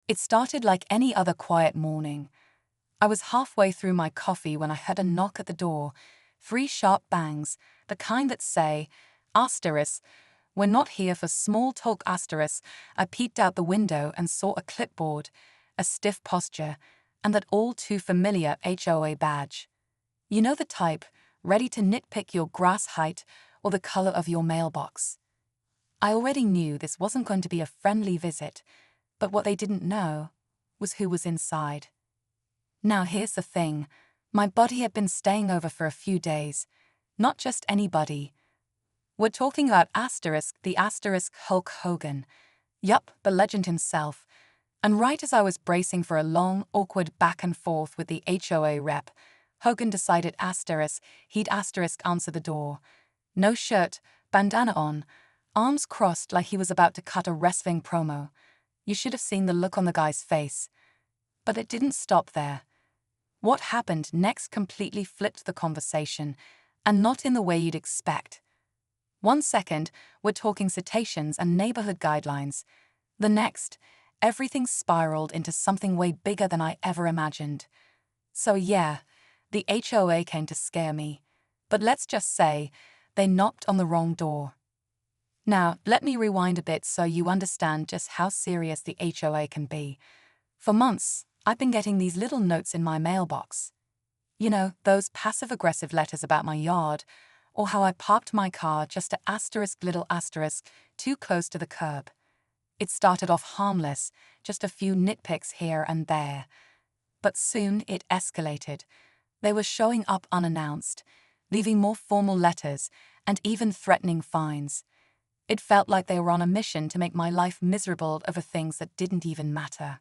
It started like any other quiet morning. I was halfway through my coffee when I heard a knock at the door. 3 sharp bangs, the kind that say, asterisk, "We're not here for small talk asterisk." I peeked out the window and saw a clipboard, a stiff posture, and that all too familiar HOA badge. You know the type, ready to nitpick your grass height or the color of your mailbox. I already knew this wasn't going to be a friendly visit, but what they didn't know was who was inside. Now here's the thing, my buddy had been staying over for a few days, not just anybody. We're talking about the asterisk Hulk Hogan. Yup, the legend himself. And right as I was bracing for a long, awkward back and forth with the HOA rep, Hogan decided he'd answer the door. No shirt, bandana on, arms crossed like he was about to cut a wrestling promo. You should have seen the look on the guy's face. But it didn't stop there. What happened next completely flipped the conversation, and not in the way you'd expect. 1 second, we're talking citations and neighborhood guidelines. The next, everything spiraled into something way bigger than I ever imagined. So yeah, the HOA came to scare me. But let's just say, they knocked on the wrong door. Now, let me rewind a bit so you understand just how serious the HOA can be. For months, I've been getting these little notes in my mailbox. You know, those passive-aggressive letters about my yard, or how I parked my car just little asterisk too close to the curb. It started off harmless, just a few nitpicks here and there. But soon it escalated. They were showing up unannounced, leaving more formal letters and even threatening fines. It felt like they were on a mission to make my life miserable over things that didn't even matter.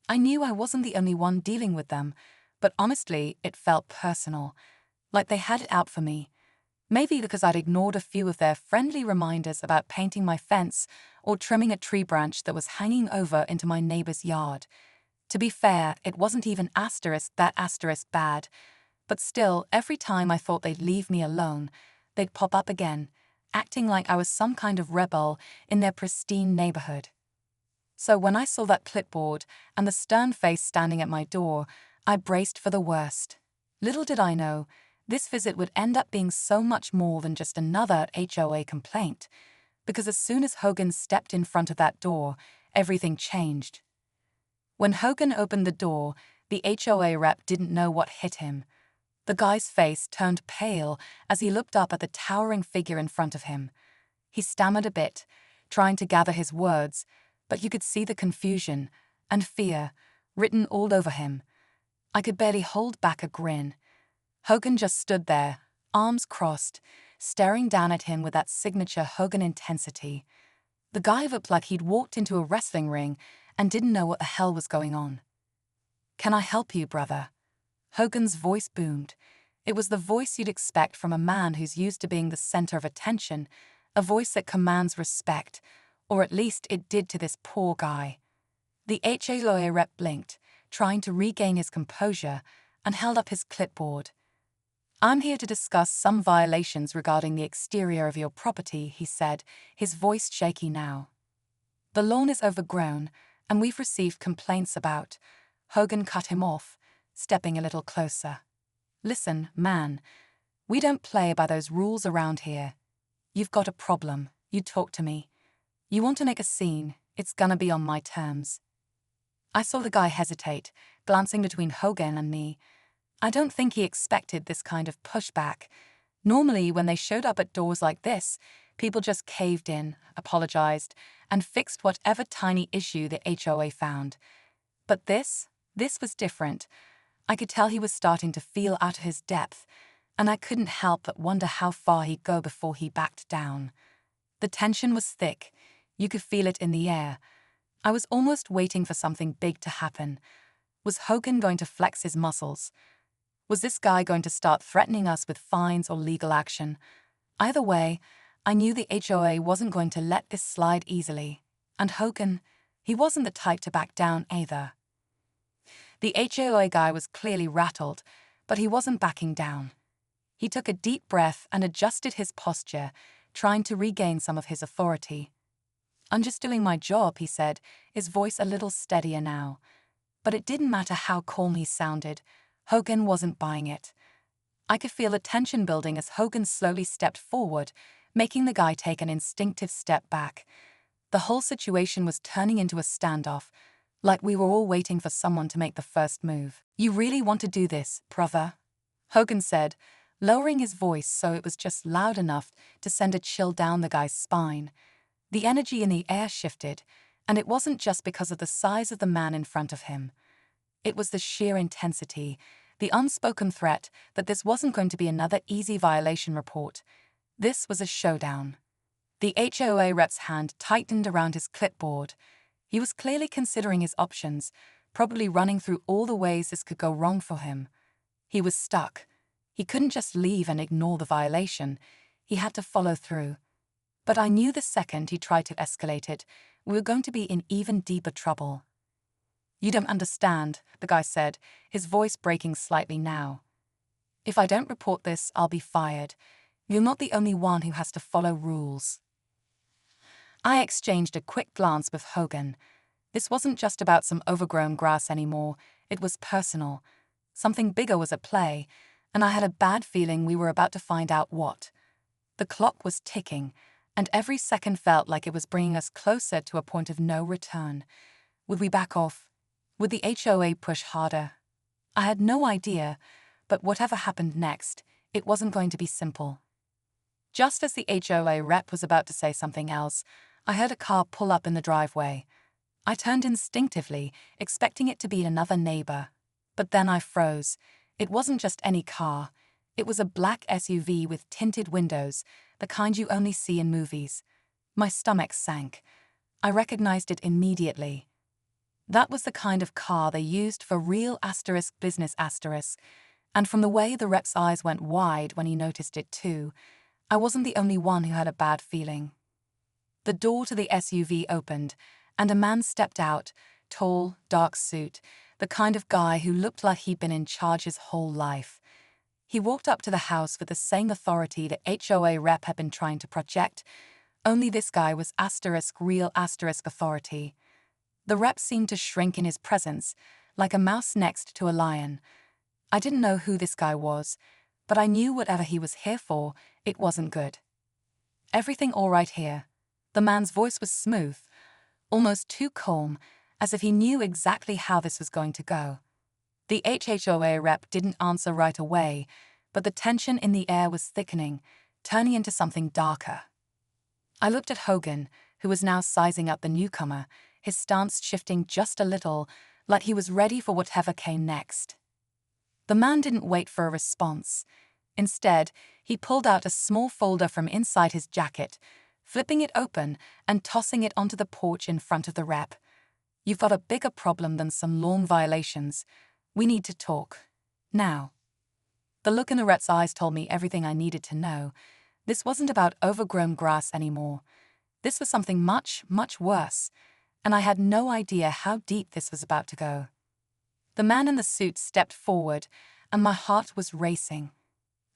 I knew I wasn't the only one dealing with them, but honestly, it felt personal, like they had it out for me. Maybe because I'd ignored a few of their friendly reminders about painting my fence or trimming a tree branch that was hanging over into my neighbor's yard. To be fair, it wasn't even that asterisk bad, but still, every time I thought they'd leave me alone, they'd pop up again, acting like I was some kind of rebel in their pristine neighborhood. So when I saw that clipboard and the stern face standing at my door, I braced for the worst. Little did I know, this visit would end up being so much more than just another HOA complaint, because as soon as Hogan stepped in front of that door, everything changed. When Hogan opened the door, the HOA rep didn't know what hit him. The guy's face turned pale as he looked up at the towering figure in front of him. He stammered a bit, trying to gather his words, but you could see the confusion and fear written all over him. I could barely hold back a grin. Hogan just stood there, arms crossed, staring down at him with that signature Hogan intensity. The guy looked like he'd walked into a wrestling ring and didn't know what the hell was going on. "Can I help you, brother?" Hogan's voice boomed. It was the voice you'd expect from a man who's used to being the center of attention, a voice that commands respect, or at least it did to this poor guy. The HOA rep blinked, trying to regain his composure, and held up his clipboard. "I'm here to discuss some violations regarding the exterior of your property," he said, his voice shaky now. "The lawn is overgrown, and we've received complaints about—" Hogan cut him off, stepping a little closer. "Listen, man, we don't play by those rules around here. You've got a problem, you talk to me. You want to make a scene, it's gonna be on my terms." I saw the guy hesitate, glancing between Hogan and me. I don't think he expected this kind of pushback. Normally, when they showed up at doors like this, people just caved in, apologized, and fixed whatever tiny issue the HOA found. But this was different. I could tell he was starting to feel out of his depth, and I couldn't help but wonder how far he'd go before he backed down. The tension was thick. You could feel it in the air. I was almost waiting for something big to happen. Was Hogan going to flex his muscles? Was this guy going to start threatening us with fines or legal action? Either way, I knew the HOA wasn't going to let this slide easily. And Hogan, he wasn't the type to back down either. The HOA guy was clearly rattled, but he wasn't backing down. He took a deep breath and adjusted his posture, trying to regain some of his authority. "I'm just doing my job," he said, his voice a little steadier now. But it didn't matter how calm he sounded. Hogan wasn't buying it. I could feel the tension building as Hogan slowly stepped forward, making the guy take an instinctive step back. The whole situation was turning into a standoff, like we were all waiting for someone to make the first move. "You really want to do this, brother?" Hogan said, lowering his voice so it was just loud enough to send a chill down the guy's spine. The energy in the air shifted, and it wasn't just because of the size of the man in front of him. It was the sheer intensity, the unspoken threat that this wasn't going to be another easy violation report. This was a showdown. The HOA rep's hand tightened around his clipboard. He was clearly considering his options, probably running through all the ways this could go wrong for him. He was stuck. He couldn't just leave and ignore the violation. He had to follow through. But I knew the second he tried to escalate it, we were going to be in even deeper trouble. "You don't understand," the guy said, his voice breaking slightly now. "If I don't report this, I'll be fired. You're not the only one who has to follow rules." I exchanged a quick glance with Hogan. This wasn't just about some overgrown grass anymore, it was personal. Something bigger was at play, and I had a bad feeling we were about to find out what. The clock was ticking, and every second felt like it was bringing us closer to a point of no return. Would we back off? Would the HOA push harder? I had no idea, but whatever happened next, it wasn't going to be simple. Just as the HOA rep was about to say something else, I heard a car pull up in the driveway. I turned instinctively, expecting it to be another neighbor. But then I froze. It wasn't just any car. It was a black SUV with tinted windows, the kind you only see in movies. My stomach sank. I recognized it immediately. That was the kind of car they used for real business and from the way the rep's eyes went wide when he noticed it too, I wasn't the only one who had a bad feeling. The door to the SUV opened, and a man stepped out, tall, dark suit, the kind of guy who looked like he'd been in charge his whole life. He walked up to the house with the same authority the HOA rep had been trying to project, only this guy was real authority. The rep seemed to shrink in his presence, like a mouse next to a lion. I didn't know who this guy was, but I knew whatever he was here for, it wasn't good. "Everything all right here?" The man's voice was smooth, almost too calm, as if he knew exactly how this was going to go. The HOA rep didn't answer right away, but the tension in the air was thickening, turning into something darker. I looked at Hogan, who was now sizing up the newcomer, his stance shifting just a little, like he was ready for whatever came next. The man didn't wait for a response. Instead, he pulled out a small folder from inside his jacket, flipping it open and tossing it onto the porch in front of the rep. "You've got a bigger problem than some lawn violations. We need to talk. Now." The look in the rep's eyes told me everything I needed to know. This wasn't about overgrown grass anymore. This was something much, much worse, and I had no idea how deep this was about to go. The man in the suit stepped forward, and my heart was racing.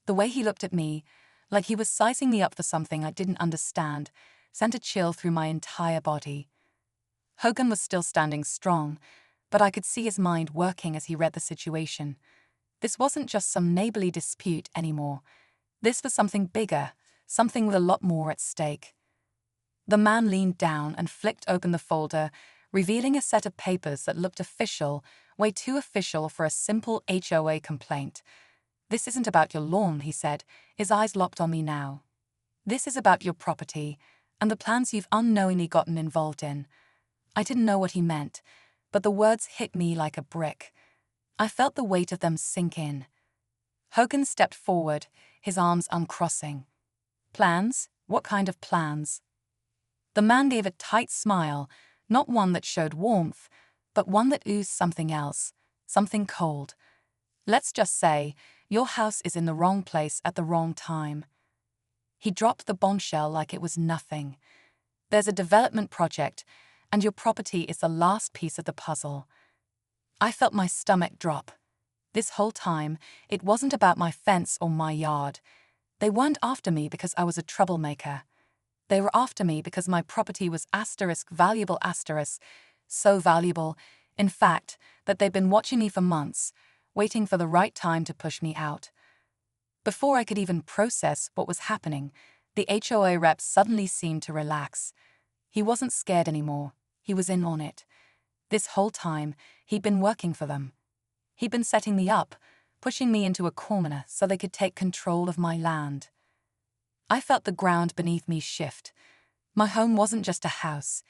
The way he looked at me, like he was sizing me up for something I didn't understand, sent a chill through my entire body. Hogan was still standing strong, but I could see his mind working as he read the situation. This wasn't just some neighborly dispute anymore. This was something bigger, something with a lot more at stake. The man leaned down and flicked open the folder, revealing a set of papers that looked official, way too official for a simple HOA complaint. "This isn't about your lawn," he said, his eyes locked on me now. "This is about your property, and the plans you've unknowingly gotten involved in." I didn't know what he meant, but the words hit me like a brick. I felt the weight of them sink in. Hogan stepped forward, his arms uncrossing. "Plans? What kind of plans?" The man gave a tight smile, not one that showed warmth, but one that oozed something else, something cold. "Let's just say, your house is in the wrong place at the wrong time." He dropped the bombshell like it was nothing. "There's a development project, and your property is the last piece of the puzzle." I felt my stomach drop. This whole time, it wasn't about my fence or my yard. They weren't after me because I was a troublemaker. They were after me because my property was valuable, so valuable, in fact, that they'd been watching me for months, waiting for the right time to push me out. Before I could even process what was happening, the HOA rep suddenly seemed to relax. He wasn't scared anymore. He was in on it. This whole time, he'd been working for them. He'd been setting me up, pushing me into a corner so they could take control of my land. I felt the ground beneath me shift. My home wasn't just a house.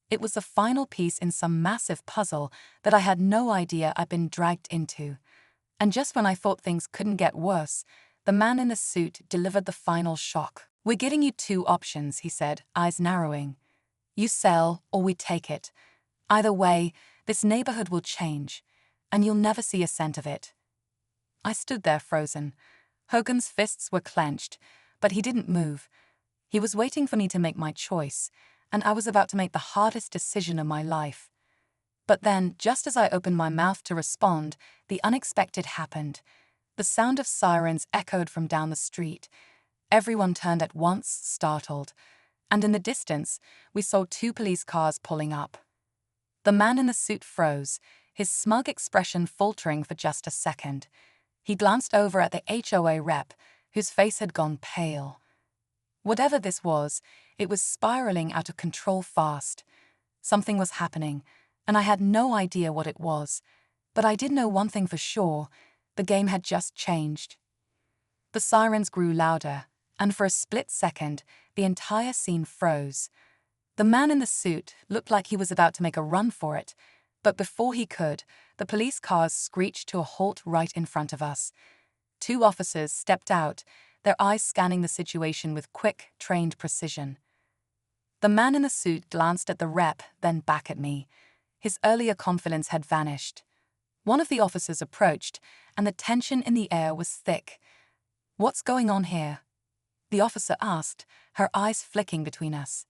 It was the final piece in some massive puzzle that I had no idea I'd been dragged into. And just when I thought things couldn't get worse, the man in the suit delivered the final shock. "We're giving you two options," he said, eyes narrowing. "You sell or we take it. Either way, this neighborhood will change, and you'll never see a cent of it." I stood there frozen. Hogan's fists were clenched, but he didn't move. He was waiting for me to make my choice, and I was about to make the hardest decision of my life. But then, just as I opened my mouth to respond, the unexpected happened. The sound of sirens echoed from down the street. Everyone turned at once, startled, and in the distance, we saw two police cars pulling up. The man in the suit froze, his smug expression faltering for just a second. He glanced over at the HOA rep, whose face had gone pale. Whatever this was, it was spiraling out of control fast. Something was happening, and I had no idea what it was. But I did know one thing for sure: the game had just changed. The sirens grew louder, and for a split second, the entire scene froze. The man in the suit looked like he was about to make a run for it, but before he could, the police cars screeched to a halt right in front of us. Two officers stepped out, their eyes scanning the situation with quick, trained precision. The man in the suit glanced at the rep, then back at me. His earlier confidence had vanished. One of the officers approached, and the tension in the air was thick. "What's going on here?" the officer asked, her eyes flicking between us.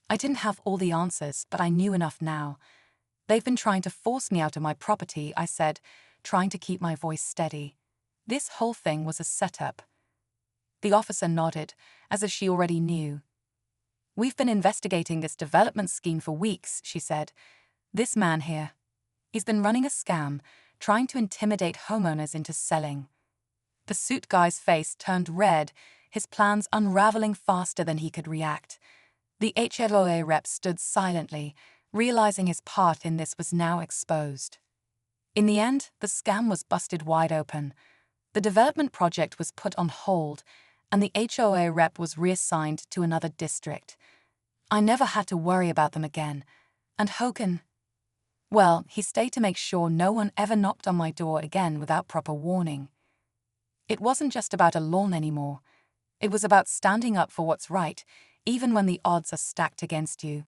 I didn't have all the answers, but I knew enough now. "They've been trying to force me out of my property," I said, trying to keep my voice steady. This whole thing was a setup. The officer nodded, as if she already knew. "We've been investigating this development scheme for weeks," she said. "This man here, he's been running a scam, trying to intimidate homeowners into selling." The suit guy's face turned red, his plans unraveling faster than he could react. The HOA rep stood silently, realizing his part in this was now exposed. In the end, the scam was busted wide open. The development project was put on hold, and the HOA rep was reassigned to another district. I never had to worry about them again. And Hogan, well, he stayed to make sure no one ever knocked on my door again without proper warning. It wasn't just about a lawn anymore. It was about standing up for what's right, even when the odds are stacked against you.